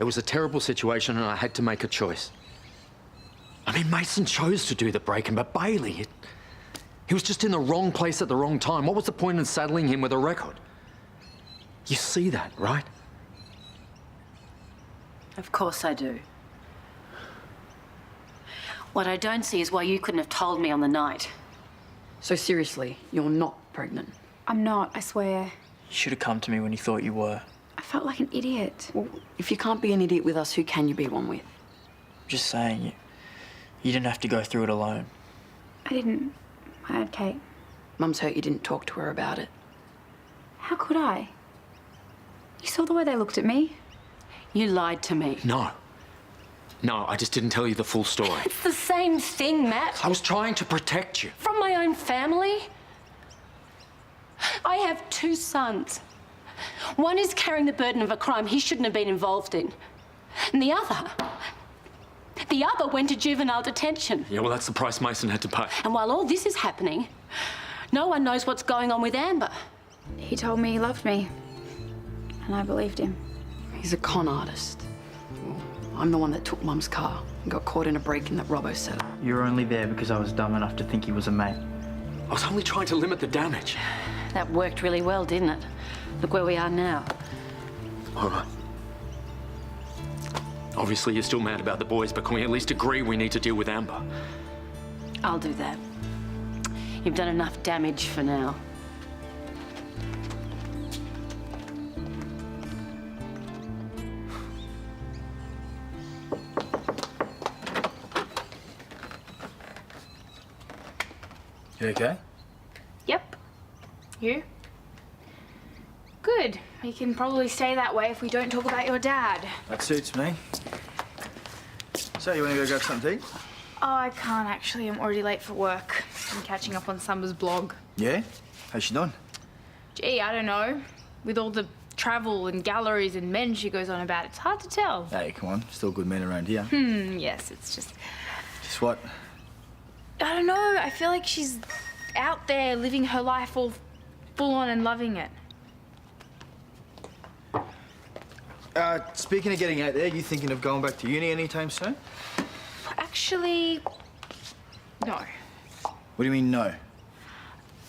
It was a terrible situation and I had to make a choice. I mean, Mason chose to do the break-in, but Bailey, he was just in the wrong place at the wrong time. What was the point in saddling him with a record? You see that, right? Of course I do. What I don't see is why you couldn't have told me on the night. So seriously, you're not pregnant? I'm not, I swear. You should have come to me when you thought you were. I felt like an idiot. Well, if you can't be an idiot with us, who can you be one with? Just saying, you didn't have to go through it alone. I didn't. I had Kate. Mum's hurt you didn't talk to her about it. How could I? You saw the way they looked at me? You lied to me. No. No, I just didn't tell you the full story. It's the same thing, Matt. I was trying to protect you. From my own family? I have 2 sons. One is carrying the burden of a crime he shouldn't have been involved in. And the other went to juvenile detention. Yeah, well, that's the price Mason had to pay. And while all this is happening, no one knows what's going on with Amber. He told me he loved me. And I believed him. He's a con artist. Well, I'm the one that took Mum's car and got caught in a break-in that Robbo set up. You were only there because I was dumb enough to think he was a mate. I was only trying to limit the damage. That worked really well, didn't it? Look where we are now. All right. Obviously, you're still mad about the boys, but can we at least agree we need to deal with Amber? I'll do that. You've done enough damage for now. You okay? Yep. You? Good. We can probably stay that way if we don't talk about your dad. That suits me. So, you want to go grab something to eat? Oh, I can't actually. I'm already late for work. I'm catching up on Summer's blog. Yeah? How's she doing? Gee, I don't know. With all the travel and galleries and men she goes on about, it's hard to tell. Hey, come on. Still good men around here. Yes, it's just... Just what? I don't know. I feel like she's out there living her life all full on and loving it. Speaking of getting out there, you thinking of going back to uni anytime soon? Actually, no. What do you mean, no?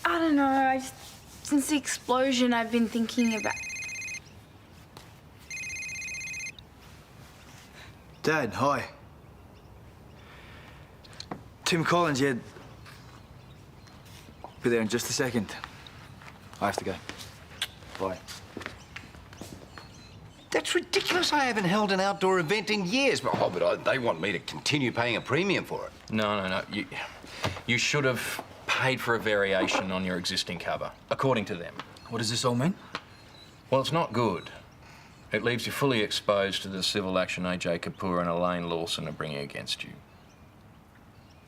I don't know. Since the explosion, I've been thinking about... Dad, hi. Tim Collins, yeah. Be there in just a second. I have to go. Bye. That's ridiculous. I haven't held an outdoor event in years. But they want me to continue paying a premium for it. No. You should have paid for a variation on your existing cover, according to them. What does this all mean? Well, it's not good. It leaves you fully exposed to the civil action AJ Kapoor and Elaine Lawson are bringing against you.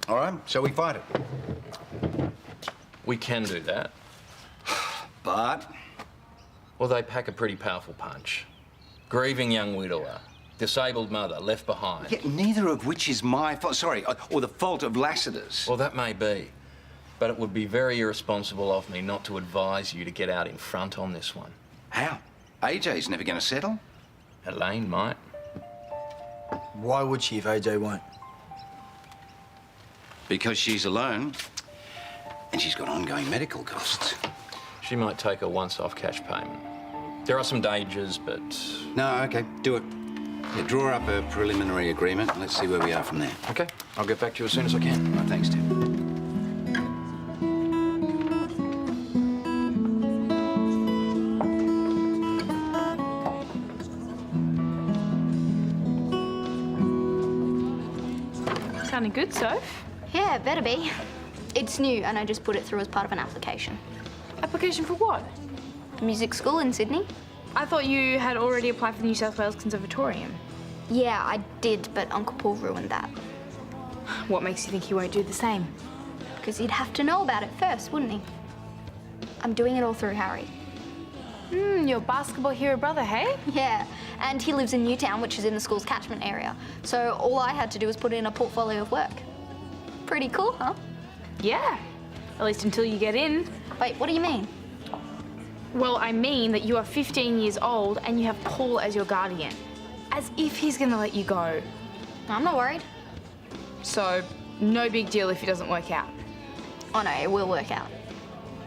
All right, so we fight it. We can do that. But? Well, they pack a pretty powerful punch. Grieving young widower, disabled mother, left behind. Yeah, neither of which is my fault. Sorry, or the fault of Lassiter's. Well, that may be. But it would be very irresponsible of me not to advise you to get out in front on this one. How? AJ's never going to settle. Elaine might. Why would she if AJ won't? Because she's alone, and she's got ongoing medical costs. She might take a once-off cash payment. There are some dangers, but... No, OK, do it. Yeah, draw up a preliminary agreement, and let's see where we are from there. OK, I'll get back to you as soon as I can. Right, thanks, Tim. Sounding good, Soph. Yeah, better be. It's new, and I just put it through as part of an application. Application for what? Music school in Sydney. I thought you had already applied for the New South Wales Conservatorium. Yeah, I did, but Uncle Paul ruined that. What makes you think he won't do the same? Because he'd have to know about it first, wouldn't he? I'm doing it all through Harry. Your basketball hero brother, hey? Yeah, and he lives in Newtown, which is in the school's catchment area. So all I had to do was put in a portfolio of work. Pretty cool, huh? Yeah, at least until you get in. Wait, what do you mean? Well, I mean that you are 15 years old and you have Paul as your guardian. As if he's gonna let you go. I'm not worried. So, no big deal if it doesn't work out. Oh no, it will work out.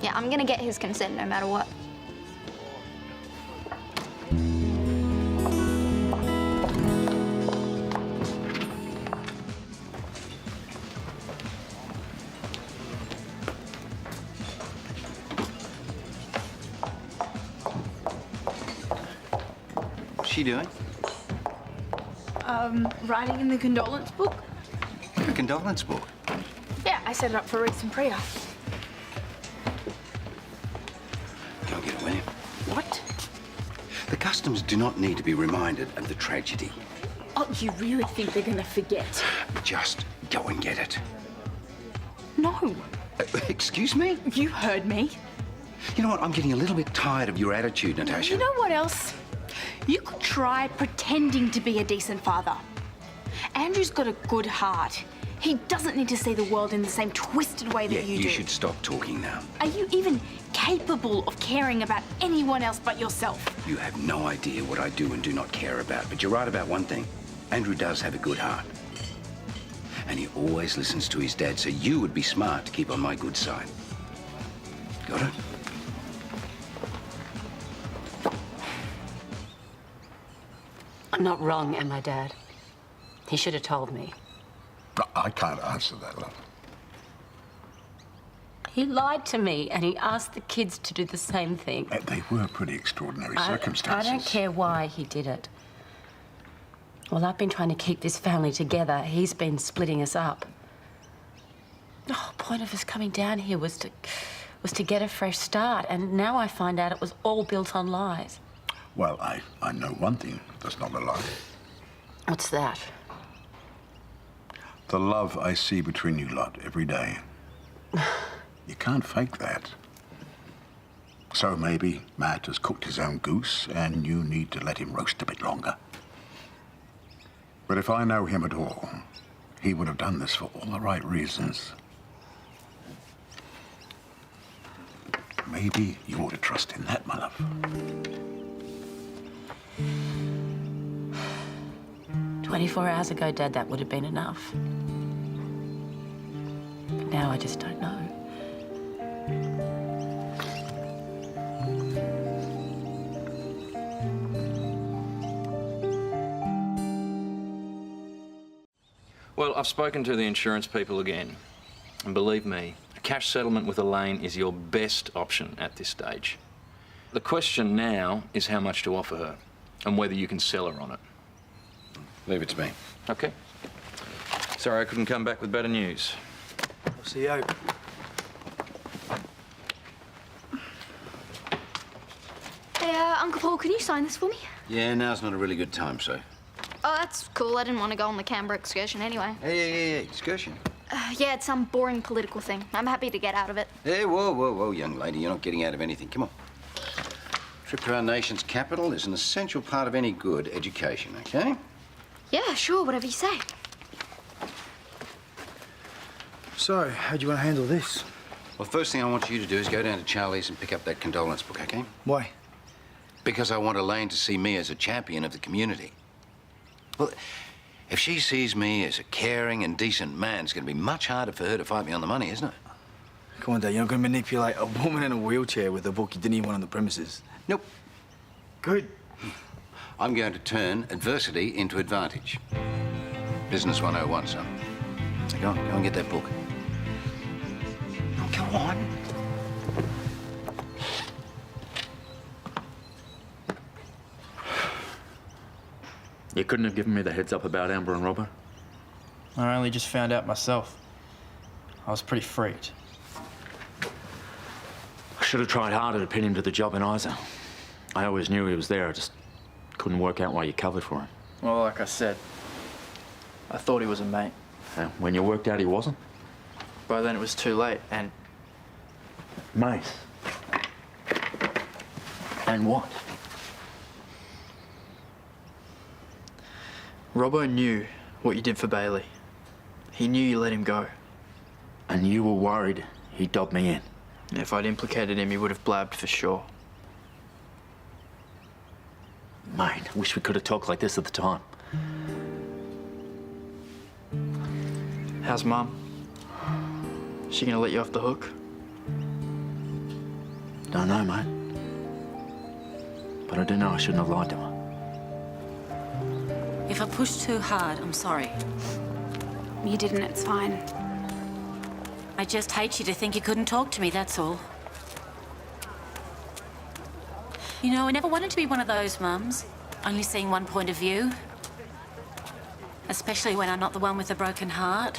Yeah, I'm gonna get his consent no matter what. What's she doing? Writing in the condolence book? A condolence book. Yeah, I set it up for Reese and Priya. Go and get it, will you? What? The customs do not need to be reminded of the tragedy. Oh, you really think they're gonna forget? Just go and get it. No. Excuse me? You heard me. You know what? I'm getting a little bit tired of your attitude, Natasha. You know what else? You could try pretending to be a decent father. Andrew's got a good heart. He doesn't need to see the world in the same twisted way that you do. You should stop talking now. Are you even capable of caring about anyone else but yourself? You have no idea what I do and do not care about. But you're right about one thing. Andrew does have a good heart. And he always listens to his dad, so you would be smart to keep on my good side. Got it? I'm not wrong, am I, Dad? He should have told me. I can't answer that, love. He lied to me and he asked the kids to do the same thing. They were pretty extraordinary circumstances. I don't care why he did it. Well, I've been trying to keep this family together. He's been splitting us up. The whole point of us coming down here was to get a fresh start, and now I find out it was all built on lies. Well, I know one thing that's not a lie. What's that? The love I see between you lot every day. You can't fake that. So maybe Matt has cooked his own goose and you need to let him roast a bit longer. But if I know him at all, he would have done this for all the right reasons. Maybe you ought to trust in that, my love. 24 hours ago, Dad, that would have been enough. But now I just don't know. Well, I've spoken to the insurance people again. And believe me, a cash settlement with Alin is your best option at this stage. The question now is how much to offer her and whether you can sell her on it. Leave it to me. Okay. Sorry I couldn't come back with better news. I'll see you. Hey, Uncle Paul, can you sign this for me? Yeah, now's not a really good time, so. Oh, that's cool. I didn't want to go on the Canberra excursion anyway. Hey, excursion. Yeah, it's some boring political thing. I'm happy to get out of it. Hey, whoa, young lady. You're not getting out of anything. Come on. Trip to our nation's capital is an essential part of any good education, okay? Yeah, sure, whatever you say. So, how do you want to handle this? Well, first thing I want you to do is go down to Charlie's and pick up that condolence book, okay? Why? Because I want Elaine to see me as a champion of the community. Well, if she sees me as a caring and decent man, it's going to be much harder for her to fight me on the money, isn't it? Come on, Dad, you're not going to manipulate a woman in a wheelchair with a book you didn't even want on the premises. Nope. Good. I'm going to turn adversity into advantage. Business 101, son. So go and get that book. Oh, go on. You couldn't have given me the heads up about Amber and Robert? I only just found out myself. I was pretty freaked. I should have tried harder to pin him to the job in Isa. I always knew he was there, I just couldn't work out why you covered for him. Well, like I said, I thought he was a mate. When you worked out he wasn't? By then it was too late, and... Mate. And what? Robbo knew what you did for Bailey. He knew you let him go. And you were worried he'd dob me in? If I'd implicated him, he would have blabbed for sure. Mate, I wish we could have talked like this at the time. How's Mum? Is she gonna let you off the hook? Don't know, mate. But I do know I shouldn't have lied to her. If I pushed too hard, I'm sorry. You didn't, it's fine. I just hate you to think you couldn't talk to me, that's all. You know, I never wanted to be one of those mums, only seeing one point of view. Especially when I'm not the one with a broken heart.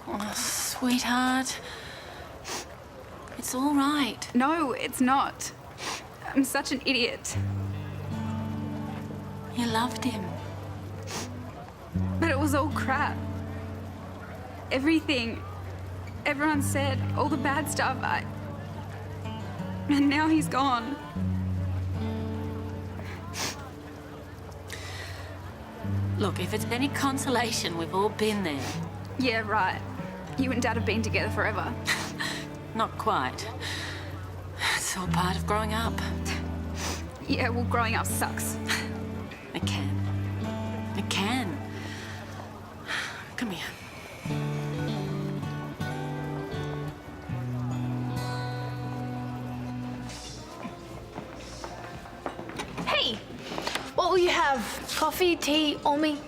Oh, sweetheart. It's all right. No, it's not. I'm such an idiot. You loved him. But it was all crap. Everything. Everyone said, all the bad stuff, and now he's gone. Look, if it's any consolation, we've all been there. Yeah, right. You and Dad have been together forever. Not quite. It's all part of growing up. Yeah, well, growing up sucks. It can. It can. Come here. Hey, what will you have? Coffee, tea, or me?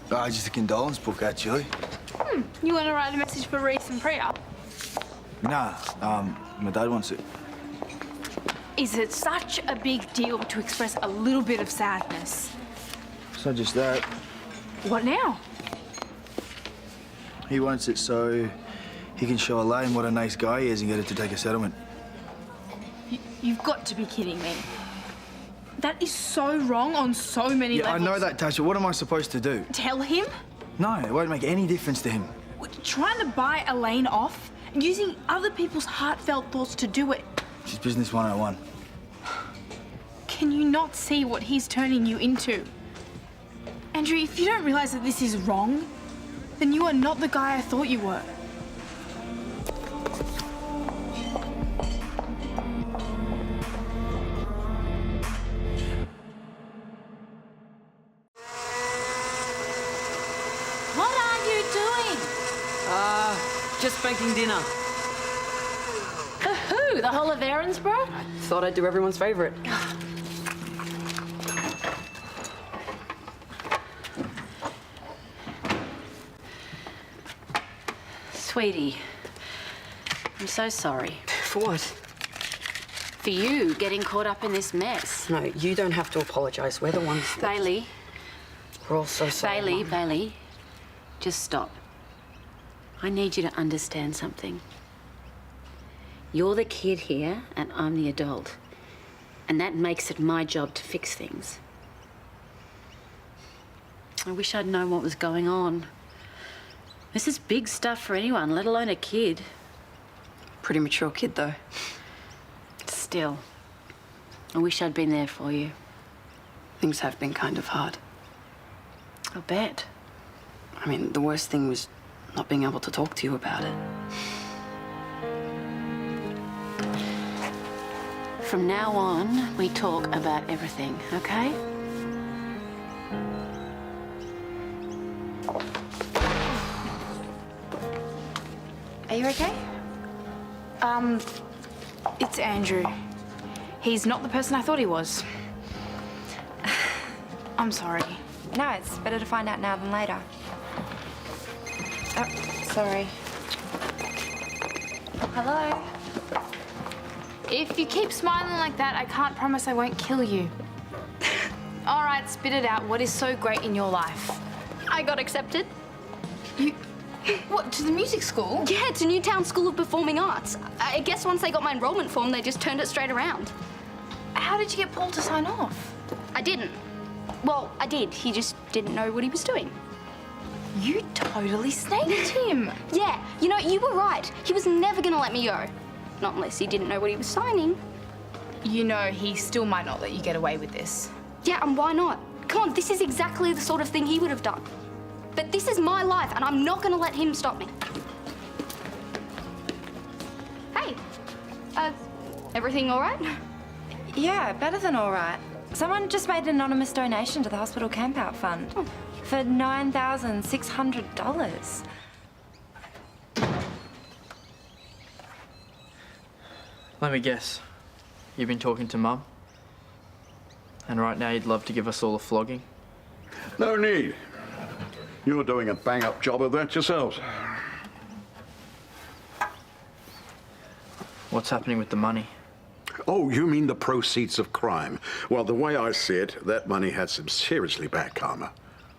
Just a condolence book, actually. You want to write a message for Reese and Priya? Nah, my dad wants it. Is it such a big deal to express a little bit of sadness? It's not just that. What now? He wants it so he can show Alin what a nice guy he is and get her to take a settlement. You've got to be kidding me. That is so wrong on so many Yeah, levels. I know that, Tasha. What am I supposed to do? Tell him? No, it won't make any difference to him. Trying to buy Alin off and using other people's heartfelt thoughts to do it. She's business 101. Can you not see what he's turning you into? Andrew, if you don't realize that this is wrong, then you are not the guy I thought you were. What are you doing? Just baking dinner. For who? The whole of Erinsborough? Thought I'd do everyone's favourite. Sweetie, I'm so sorry. For what? For you getting caught up in this mess. No, you don't have to apologise. We're the ones that... Bailey, We're all so sorry, Mum. Bailey, just stop. I need you to understand something. You're the kid here, and I'm the adult. And that makes it my job to fix things. I wish I'd known what was going on. This is big stuff for anyone, let alone a kid. Pretty mature kid, though. Still, I wish I'd been there for you. Things have been kind of hard. I'll bet. I mean, the worst thing was not being able to talk to you about it. From now on, we talk about everything, okay? Are you okay? It's Andrew. He's not the person I thought he was. I'm sorry. No, it's better to find out now than later. Oh, sorry. Hello? If you keep smiling like that, I can't promise I won't kill you. All right, spit it out. What is so great in your life? I got accepted. You... What, to the music school? Yeah, to Newtown School of Performing Arts. I guess once they got my enrolment form, they just turned it straight around. How did you get Paul to sign off? I didn't. Well, I did. He just didn't know what he was doing. You totally snaked him. Yeah, you know, you were right. He was never gonna let me go. Not unless he didn't know what he was signing. You know, he still might not let you get away with this. Yeah, and why not? Come on, this is exactly the sort of thing he would have done. But this is my life, and I'm not gonna let him stop me. Hey, everything all right? Yeah, better than all right. Someone just made an anonymous donation to the hospital camp-out fund for $9,600. Let me guess. You've been talking to Mum? And right now you'd love to give us all a flogging? No need. You're doing a bang-up job of that yourselves. What's happening with the money? Oh, you mean the proceeds of crime? Well, the way I see it, that money had some seriously bad karma.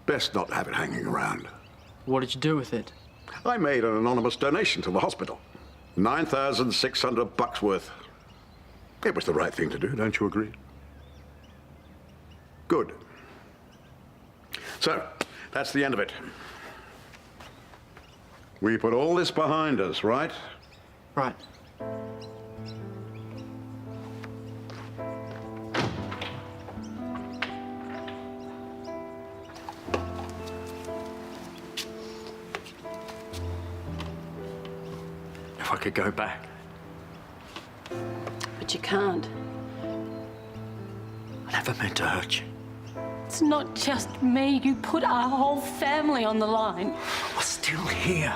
Best not have it hanging around. What did you do with it? I made an anonymous donation to the hospital. $9,600 worth. It was the right thing to do, don't you agree? Good. So, that's the end of it. We put all this behind us, right? Right. If I could go back. But you can't. I never meant to hurt you. It's not just me. You put our whole family on the line. We're still here.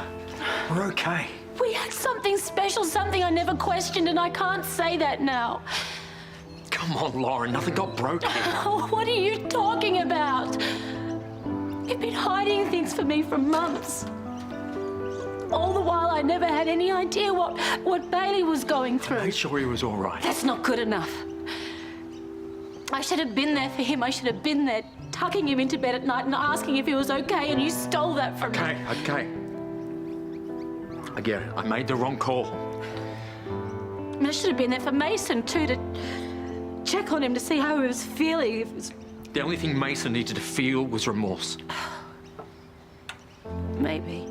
We're okay. We had something special, something I never questioned, and I can't say that now. Come on, Lauren. Nothing got broken. What are you talking about? You've been hiding things for me for months. All the while, I never had any idea what Bailey was going through. I made sure he was all right. That's not good enough. I should have been there for him. I should have been there, tucking him into bed at night and asking if he was okay, and you stole that from me. Okay. I get it. I made the wrong call. And I should have been there for Mason, too, to check on him to see how he was feeling. The only thing Mason needed to feel was remorse. Maybe.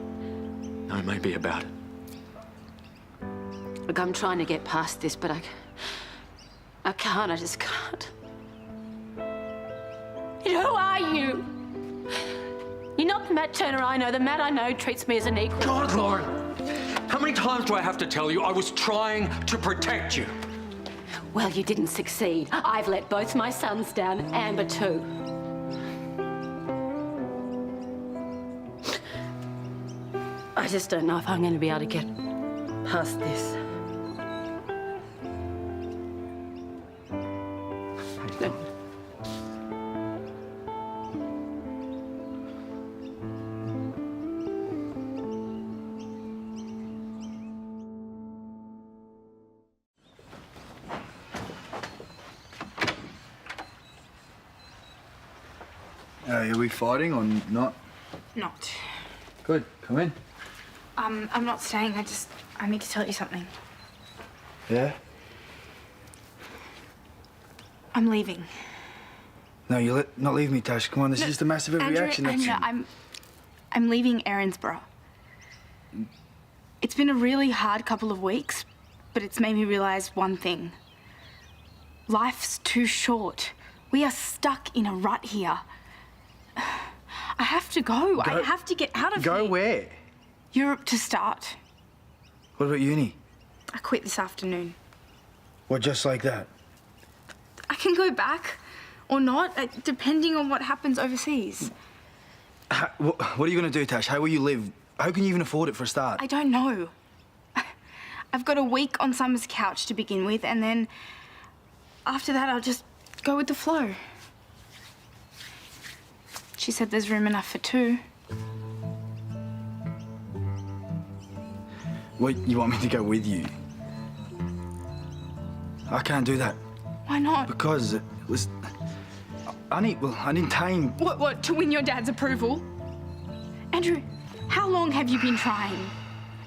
No, maybe about it. Look, I'm trying to get past this, but I can't. I just can't. And who are you? You're not the Matt Turner I know. The Matt I know treats me as an equal. God, Lauren! How many times do I have to tell you I was trying to protect you? Well, you didn't succeed. I've let both my sons down, Amber too. I just don't know if I'm going to be able to get past this. Are we fighting or not? Not. Good. Come in. I'm not staying. I need to tell you something. Yeah? I'm leaving. No, you'll not leave me, Tash. Come on, this is just a massive overreaction. Andrew, I'm leaving Erinsborough. It's been a really hard couple of weeks, but it's made me realise one thing. Life's too short. We are stuck in a rut here. I have to go. I have to get out of here. Go where? Europe to start. What about uni? I quit this afternoon. What, just like that? I can go back or not, depending on what happens overseas. What are you going to do, Tash? How will you live? How can you even afford it for a start? I don't know. I've got a week on Summer's couch to begin with, and then after that, I'll just go with the flow. She said there's room enough for two. What, you want me to go with you? I can't do that. Why not? Because it was... I need time. What, to win your dad's approval? Andrew, how long have you been trying?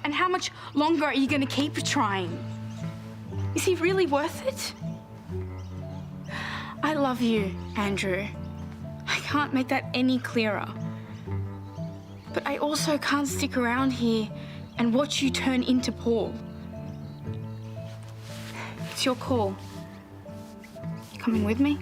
And how much longer are you going to keep trying? Is he really worth it? I love you, Andrew. I can't make that any clearer. But I also can't stick around here and watch you turn into Paul. It's your call. You coming with me?